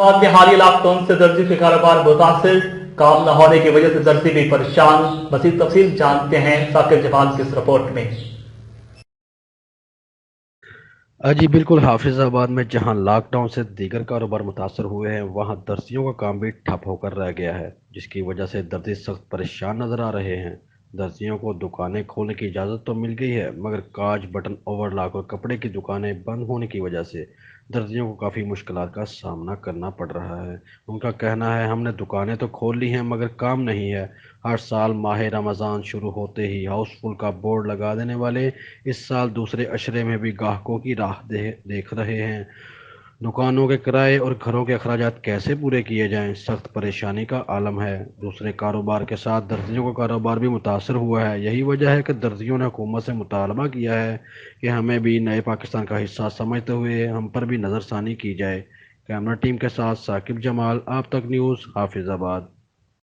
बाद में हालिया लॉक डाउन से दर्जी के कारोबार मुतासिर, काम न होने की वजह से दर्जी भी परेशान। मज़ीद तफसील जानते हैं साकिब जमाल की इस रिपोर्ट में। जी बिल्कुल, हाफिज़ाबाद में जहां लॉकडाउन से दीगर कारोबार मुतासर हुए हैं, वहां दर्जियों का काम भी ठप होकर रह गया है, जिसकी वजह से दर्जी सख्त परेशान नजर आ रहे हैं। दर्जियों को दुकानें खोलने की इजाज़त तो मिल गई है, मगर काज, बटन, ओवरलॉक और कपड़े की दुकानें बंद होने की वजह से दर्जियों को काफ़ी मुश्किलात का सामना करना पड़ रहा है। उनका कहना है, हमने दुकानें तो खोल ली हैं मगर काम नहीं है। हर साल माह रमज़ान शुरू होते ही हाउसफुल का बोर्ड लगा देने वाले इस साल दूसरे अशरे में भी ग्राहकों की राह देख रहे हैं। दुकानों के किराए और घरों के अखराजात कैसे पूरे किए जाएं, सख्त परेशानी का आलम है। दूसरे कारोबार के साथ दर्जियों का कारोबार भी मुतासर हुआ है। यही वजह है कि दर्जियों ने हुकूमत से मुतालबा किया है कि हमें भी नए पाकिस्तान का हिस्सा समझते हुए हम पर भी नज़रसानी की जाए। कैमरा टीम के साथ साकिब जमाल, आप तक न्यूज़, हाफिज़ाबाद।